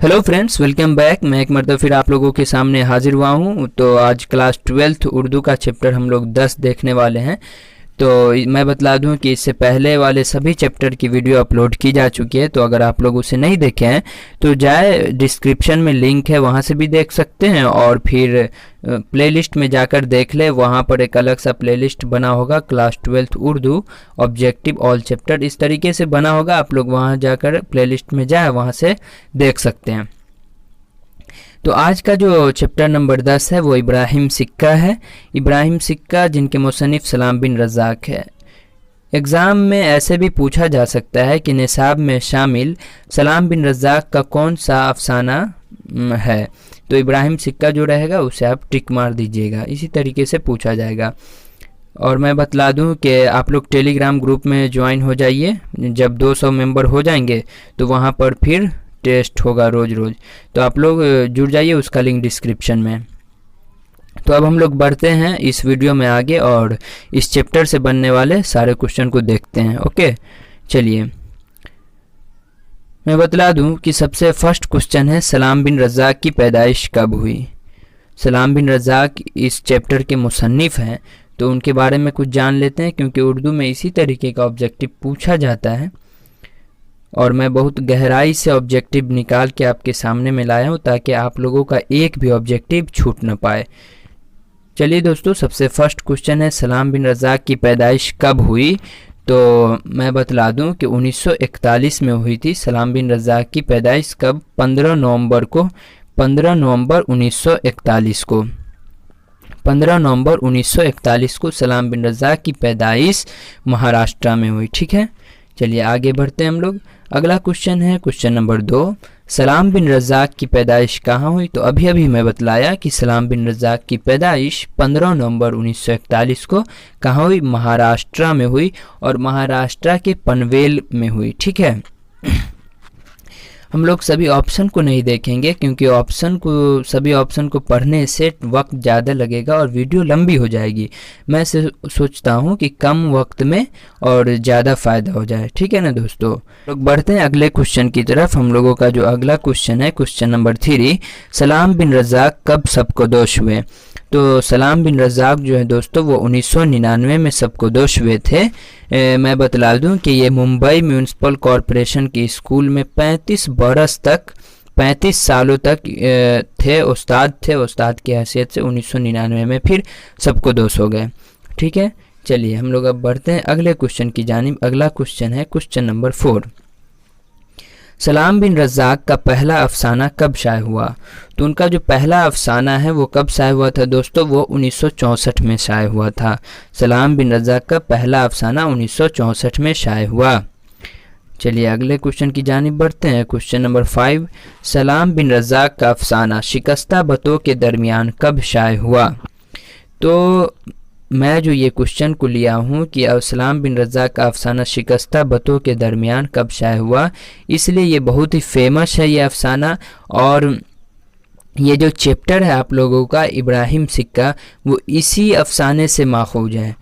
Hello friends, welcome back. मैं एक मरतबा फिर आप लोगों के सामने हाजिर हुआ हूँ। तो आज क्लास 12th उर्दू का चैप्टर हम लोग 10 देखने वाले हैं। तो मैं बतला दूं कि इससे पहले वाले सभी चैप्टर की वीडियो अपलोड की जा चुकी है। तो अगर आप लोग उसे नहीं देखे हैं तो जाए, डिस्क्रिप्शन में लिंक है, वहाँ से भी देख सकते हैं। और फिर प्लेलिस्ट में जाकर देख ले, वहाँ पर एक अलग सा प्लेलिस्ट बना होगा, class 12th Urdu objective all chapter, इस तरीके से बना होगा। आप लोग वहाँ जाकर प्लेलिस्ट में जाए, वहाँ से देख सकते हैं। तो आज का जो चैप्टर नंबर 10 है वो इब्राहिम सिक्का है। इब्राहिम सिक्का जिनके मुसन्निफ सलाम बिन रज़ाक है। एग्ज़ाम में ऐसे भी पूछा जा सकता है कि निसाब में शामिल सलाम बिन रज़ाक का कौन सा अफसाना है। तो इब्राहिम सिक्का जो रहेगा उसे आप टिक मार दीजिएगा, इसी तरीके से पूछा जाएगा। और मैं बतला दूं कि आप लोग टेलीग्राम ग्रुप में ज्वाइन हो जाइए। जब 200 मेंबर हो जाएंगे तो वहाँ पर फिर टेस्ट होगा रोज़ रोज़। तो आप लोग जुड़ जाइए, उसका लिंक डिस्क्रिप्शन में। तो अब हम लोग बढ़ते हैं इस वीडियो में आगे और इस चैप्टर से बनने वाले सारे क्वेश्चन को देखते हैं। ओके, चलिए मैं बतला दूं कि सबसे फर्स्ट क्वेश्चन है, सलाम बिन रज़ाक की पैदाइश कब हुई। सलाम बिन रज़ाक इस चैप्टर के मुसन्निफ हैं, तो उनके बारे में कुछ जान लेते हैं, क्योंकि उर्दू में इसी तरीके का ऑब्जेक्टिव पूछा जाता है। और मैं बहुत गहराई से ऑब्जेक्टिव निकाल के आपके सामने में लाया हूँ ताकि आप लोगों का एक भी ऑब्जेक्टिव छूट न पाए। चलिए दोस्तों, सबसे फर्स्ट क्वेश्चन है, सलाम बिन रज़ाक की पैदाइश कब हुई। तो मैं बतला दूं कि 1941 में हुई थी। सलाम बिन रज़ाक की पैदाइश कब? 15 नवंबर को, 15 नवंबर 1941 को, 15 नवंबर 1941 को सलाम बिन रज़ाक की पैदाइश महाराष्ट्र में हुई। ठीक है, चलिए आगे बढ़ते हैं हम लोग। अगला क्वेश्चन है क्वेश्चन नंबर 2, सलाम बिन रज़ाक की पैदाइश कहाँ हुई। तो अभी अभी मैं बतलाया कि सलाम बिन रज़ाक की पैदाइश 15 नवंबर 1941 को कहाँ हुई? महाराष्ट्र में हुई, और महाराष्ट्र के पनवेल में हुई। ठीक है, हम लोग सभी ऑप्शन को नहीं देखेंगे, क्योंकि सभी ऑप्शन को पढ़ने से वक्त ज़्यादा लगेगा और वीडियो लंबी हो जाएगी। मैं सोचता हूँ कि कम वक्त में और ज़्यादा फ़ायदा हो जाए। ठीक है ना दोस्तों। लोग बढ़ते हैं अगले क्वेश्चन की तरफ। हम लोगों का जो अगला क्वेश्चन है क्वेश्चन नंबर 3, सलाम बिन रज़ाक कब सबकदोश हुए। तो सलाम बिन रज़ाक जो है दोस्तों वो 1999 में सबकदोश हुए थे। मैं बतला दूं कि ये मुंबई म्यूनिसिपल कॉरपोरेशन के स्कूल में 35 बरस तक, 35 सालों तक थे, उस्ताद की हैसियत से 1999 में फिर सबकदोश हो गए। ठीक है, चलिए हम लोग अब बढ़ते हैं अगले क्वेश्चन की जानिब। अगला क्वेश्चन है क्वेश्चन नंबर 4, सलाम बिन रज़ाक का पहला अफसाना कब शाये हुआ। तो उनका जो पहला अफसाना है वो कब शाये हुआ था दोस्तों? वो 1964 में शाये हुआ था। सलाम बिन रज़ाक का पहला अफसाना 1964 में शाये हुआ। चलिए अगले क्वेश्चन की जानिब बढ़ते हैं। क्वेश्चन नंबर 5, सलाम बिन रज़ाक का अफसाना शिकस्ता बतों के दरमियान कब शाये हुआ। तो मैं जो ये क्वेश्चन को लिया हूँ कि सलाम बिन रज़ाक का अफसाना शिकस्ता बतों के दरमियान कब शाये हुआ, इसलिए ये बहुत ही फेमस है ये अफसाना। और ये जो चैप्टर है आप लोगों का इब्राहिम सिक्का, वो इसी अफसाने से माखूज है।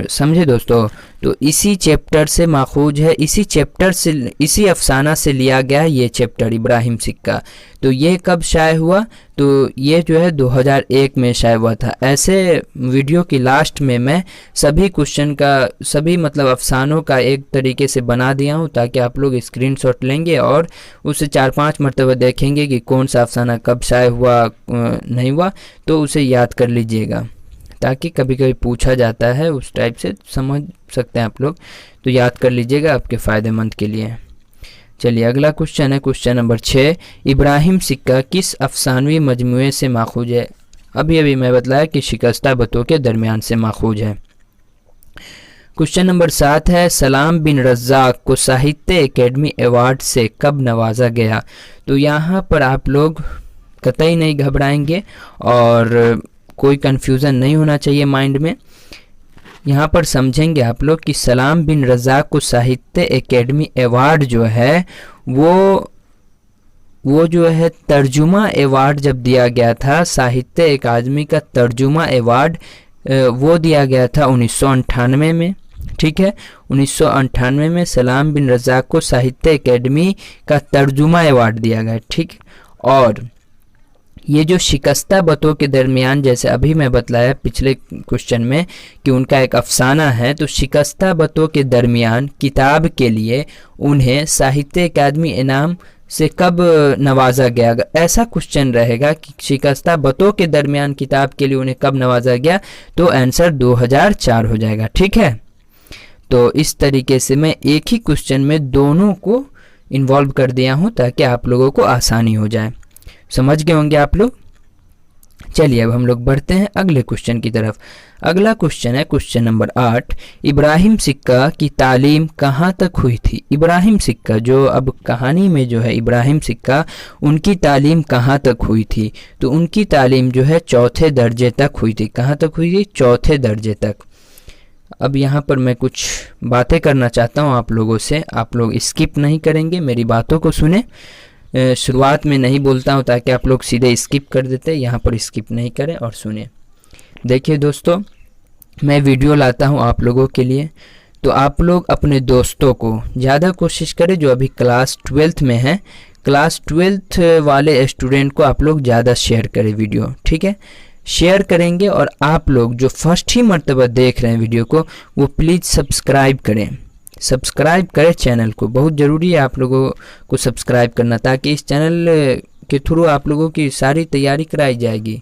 समझे दोस्तों। तो इसी चैप्टर से माखूज है, इसी अफसाना से लिया गया है ये चैप्टर इब्राहिम सिक्का। तो ये कब शाये हुआ? तो ये जो है 2001 में शाये हुआ था। ऐसे वीडियो की लास्ट में मैं सभी क्वेश्चन का, सभी मतलब अफसानों का एक तरीके से बना दिया हूँ, ताकि आप लोग स्क्रीनशॉट लेंगे और उसे 4-5 मरतबा देखेंगे कि कौन सा अफसाना कब शाये हुआ नहीं हुआ, तो उसे याद कर लीजिएगा, ताकि कभी कभी पूछा जाता है उस टाइप से समझ सकते हैं आप लोग। तो याद कर लीजिएगा, आपके फ़ायदेमंद के लिए। चलिए अगला क्वेश्चन है क्वेश्चन नंबर 6, इब्राहिम सिक्का किस अफसानवी मजमूए से माखूज है। अभी अभी मैं बतलाया कि शिकस्ता बतों के दरमियान से माखूज है। क्वेश्चन नंबर 7 है, सलाम बिन रज़ाक को साहित्य एकेडमी अवार्ड से कब नवाजा गया। तो यहाँ पर आप लोग कतई नहीं घबराएंगे और कोई कन्फ्यूज़न नहीं होना चाहिए माइंड में। यहाँ पर समझेंगे आप लोग कि सलाम बिन रज़ाक को साहित्य एकेडमी अवार्ड जो है वो जो है तर्जुमा अवार्ड जब दिया गया था, साहित्य अकादमी का तर्जुमा अवार्ड वो दिया गया था 1998 में। ठीक है। 1998 में सलाम बिन रज़ाक को साहित्य अकेडमी का तर्जुमा अवार्ड दिया गया। ठीक, और ये जो शिकस्ता बतों के दरमियान, जैसे अभी मैं बतलाया पिछले क्वेश्चन में कि उनका एक अफसाना है, तो शिकस्ता बतों के दरमियान किताब के लिए उन्हें साहित्य अकादमी इनाम से कब नवाजा गया? ऐसा क्वेश्चन रहेगा कि शिकस्ता बतों के दरमियान किताब के लिए उन्हें कब नवाजा गया, तो आंसर 2004 हो जाएगा। ठीक है, तो इस तरीके से मैं एक ही क्वेश्चन में दोनों को इन्वॉल्व कर दिया हूँ ताकि आप लोगों को आसानी हो जाए। समझ गए होंगे आप लोग। चलिए अब हम लोग बढ़ते हैं अगले क्वेश्चन की तरफ। अगला क्वेश्चन है क्वेश्चन नंबर 8। इब्राहिम सिक्का की तालीम कहाँ तक हुई थी? इब्राहिम सिक्का जो अब कहानी में जो है इब्राहिम सिक्का, उनकी तालीम कहाँ तक हुई थी? तो उनकी तालीम जो है 4थे दर्जे तक हुई थी। कहाँ तक हुई थी? 4थे दर्जे तक। अब यहाँ पर मैं कुछ बातें करना चाहता हूँ आप लोगों से, आप लोग स्किप नहीं करेंगे, मेरी बातों को सुने। शुरुआत में नहीं बोलता हूँ ताकि आप लोग सीधे स्किप कर देते, यहाँ पर स्किप नहीं करें और सुने। देखिए दोस्तों, मैं वीडियो लाता हूँ आप लोगों के लिए, तो आप लोग अपने दोस्तों को ज़्यादा कोशिश करें जो अभी क्लास 12th में हैं, क्लास 12th वाले स्टूडेंट को आप लोग ज़्यादा शेयर करें वीडियो। ठीक है, शेयर करेंगे, और आप लोग जो फर्स्ट ही मर्तबा देख रहे हैं वीडियो को, वो प्लीज़ सब्सक्राइब करें। सब्सक्राइब करें चैनल को, बहुत ज़रूरी है आप लोगों को सब्सक्राइब करना, ताकि इस चैनल के थ्रू आप लोगों की सारी तैयारी कराई जाएगी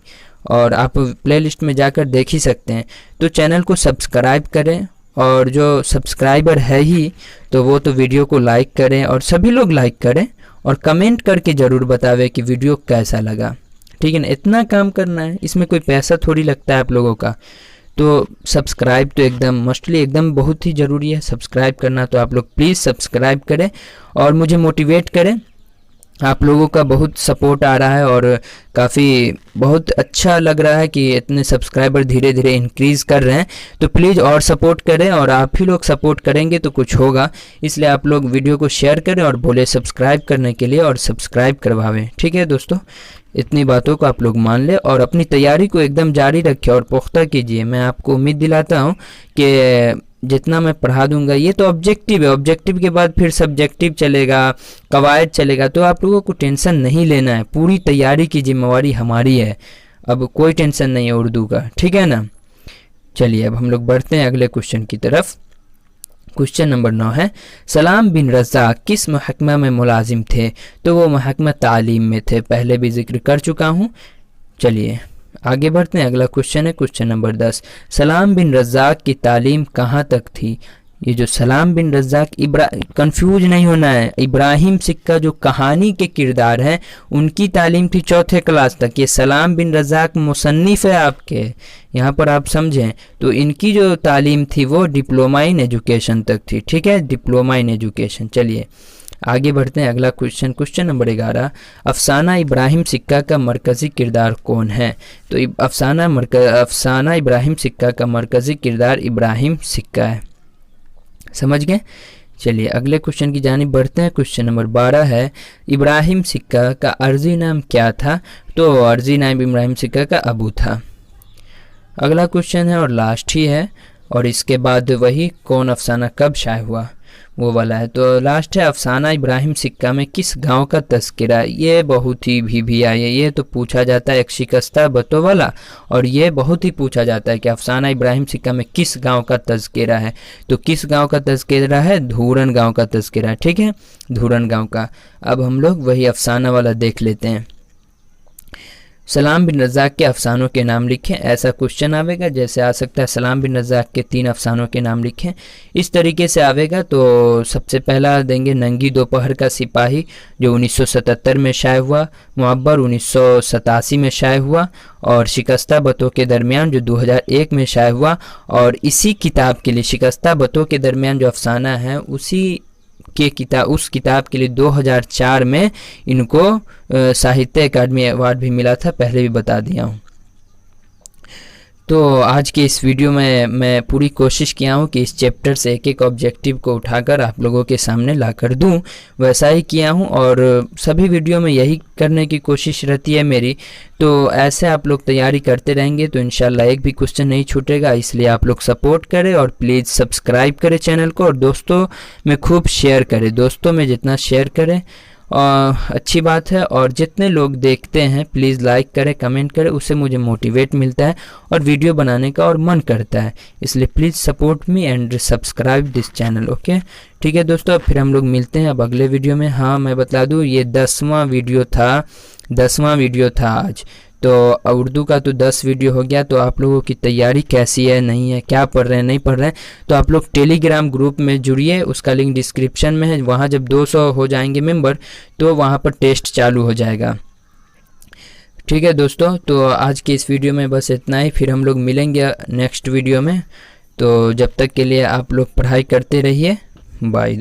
और आप प्लेलिस्ट में जाकर देख ही सकते हैं। तो चैनल को सब्सक्राइब करें, और जो सब्सक्राइबर है ही तो वो तो वीडियो को लाइक करें, और सभी लोग लाइक करें और कमेंट करके ज़रूर बतावे कि वीडियो कैसा लगा। ठीक है ना, इतना काम करना है, इसमें कोई पैसा थोड़ी लगता है आप लोगों का। तो सब्सक्राइब तो एकदम मस्टली, एकदम बहुत ही ज़रूरी है सब्सक्राइब करना। तो आप लोग प्लीज़ सब्सक्राइब करें और मुझे मोटिवेट करें। आप लोगों का बहुत सपोर्ट आ रहा है और काफ़ी बहुत अच्छा लग रहा है कि इतने सब्सक्राइबर धीरे धीरे इंक्रीज़ कर रहे हैं। तो प्लीज़ और सपोर्ट करें, और आप ही लोग सपोर्ट करेंगे तो कुछ होगा, इसलिए आप लोग वीडियो को शेयर करें और बोले सब्सक्राइब करने के लिए, और सब्सक्राइब करवावें। ठीक है दोस्तों, इतनी बातों को आप लोग मान लें और अपनी तैयारी को एकदम जारी रखें और पुख्ता कीजिए। मैं आपको उम्मीद दिलाता हूँ कि जितना मैं पढ़ा दूंगा, ये तो ऑब्जेक्टिव है, ऑब्जेक्टिव के बाद फिर सब्जेक्टिव चलेगा, कवायद चलेगा, तो आप लोगों को टेंशन नहीं लेना है। पूरी तैयारी की जिम्मेवारी हमारी है, अब कोई टेंशन नहीं है उर्दू का। ठीक है ना, चलिए अब हम लोग बढ़ते हैं अगले क्वेश्चन की तरफ। क्वेश्चन नंबर 9 है, सलाम बिन रज़ाक किस महकमा में मुलाजिम थे? तो वो महकमा तालीम में थे, पहले भी जिक्र कर चुका हूँ। चलिए आगे बढ़ते हैं। अगला क्वेश्चन है क्वेश्चन नंबर 10। सलाम बिन रज़ाक की तालीम कहाँ तक थी? ये जो सलाम बिन रज़ाक, कंफ्यूज नहीं होना है, इब्राहिम सिक्का जो कहानी के किरदार हैं उनकी तालीम थी 4थे क्लास तक। ये सलाम बिन रज़ाक मुसन्निफ़ है आपके, यहाँ पर आप समझें। तो इनकी जो तालीम थी वो डिप्लोमा इन एजुकेशन तक थी। ठीक है, डिप्लोमा इन एजुकेशन। चलिए आगे बढ़ते हैं। अगला क्वेश्चन, क्वेश्चन नंबर 11। अफसाना इब्राहिम सिक्का का मरकज़ी किरदार कौन है? तो अफसाना इब्राहिम सिक्का का मरकज़ी किरदार इब्राहिम सिक्का है। समझ गए? चलिए अगले क्वेश्चन की जानिब बढ़ते हैं। क्वेश्चन नंबर 12 है, इब्राहिम सिक्का का अर्जी नाम क्या था? तो अर्जी नाम इब्राहिम सिक्का का अबू था। अगला क्वेश्चन है और लास्ट ही है, और इसके बाद वही कौन अफसाना कब शाये हुआ वो वाला है। तो लास्ट है, अफसाना इब्राहिम सिक्का में किस गांव का तज़किरा? ये बहुत ही भी आया, ये तो पूछा जाता है एक शिकस्ता बतों वाला, और ये बहुत ही पूछा जाता है कि अफसाना इब्राहिम सिक्का में किस गांव का तज़किरा है। तो किस गांव का तज़किरा है? धूरन गांव का तज़किरा है। ठीक है, धूरन गांव का। अब हम लोग वही अफसाना वाला देख लेते हैं। सलाम बिन रज़ाक के अफसानों के नाम लिखें। ऐसा क्वेश्चन आवेगा, जैसे आ सकता है सलाम बिन रज़ाक के 3 अफसानों के नाम लिखें, इस तरीके से आवेगा। तो सबसे पहला देंगे नंगी दोपहर का सिपाही, जो 1977 में शाये हुआ, मुअब्बर 1987 में शाये हुआ, और शिकस्ता बतों के दरमियान जो 2001 में शाये हुआ। और इसी किताब के लिए, शिकस्ता बतों के दरमियान जो अफसाना है, उस किताब के लिए 2004 में इनको साहित्य अकादमी अवार्ड भी मिला था, पहले भी बता दिया हूँ। तो आज के इस वीडियो में मैं पूरी कोशिश किया हूँ कि इस चैप्टर से एक एक ऑब्जेक्टिव को उठाकर आप लोगों के सामने ला कर दूँ, वैसा ही किया हूँ और सभी वीडियो में यही करने की कोशिश रहती है मेरी। तो ऐसे आप लोग तैयारी करते रहेंगे तो इंशाल्लाह एक भी क्वेश्चन नहीं छूटेगा, इसलिए आप लोग सपोर्ट करें और प्लीज़ सब्सक्राइब करें चैनल को और दोस्तों में खूब शेयर करें। दोस्तों में जितना शेयर करें अच्छी बात है, और जितने लोग देखते हैं प्लीज़ लाइक करें, कमेंट करें, उससे मुझे मोटिवेट मिलता है और वीडियो बनाने का और मन करता है। इसलिए please support me and subscribe this channel. Okay, ठीक है दोस्तों, फिर हम लोग मिलते हैं अब अगले वीडियो में। हाँ, मैं बता दूँ ये 10वां वीडियो था आज। तो उर्दू का तो 10 वीडियो हो गया। तो आप लोगों की तैयारी कैसी है, नहीं है, क्या पढ़ रहे हैं, नहीं पढ़ रहे हैं, तो आप लोग टेलीग्राम ग्रुप में जुड़िए, उसका लिंक डिस्क्रिप्शन में है। वहाँ जब 200 हो जाएंगे मेंबर तो वहाँ पर टेस्ट चालू हो जाएगा। ठीक है दोस्तों, तो आज के इस वीडियो में बस इतना ही, फिर हम लोग मिलेंगे नेक्स्ट वीडियो में। तो जब तक के लिए आप लोग पढ़ाई करते रहिए, बाय।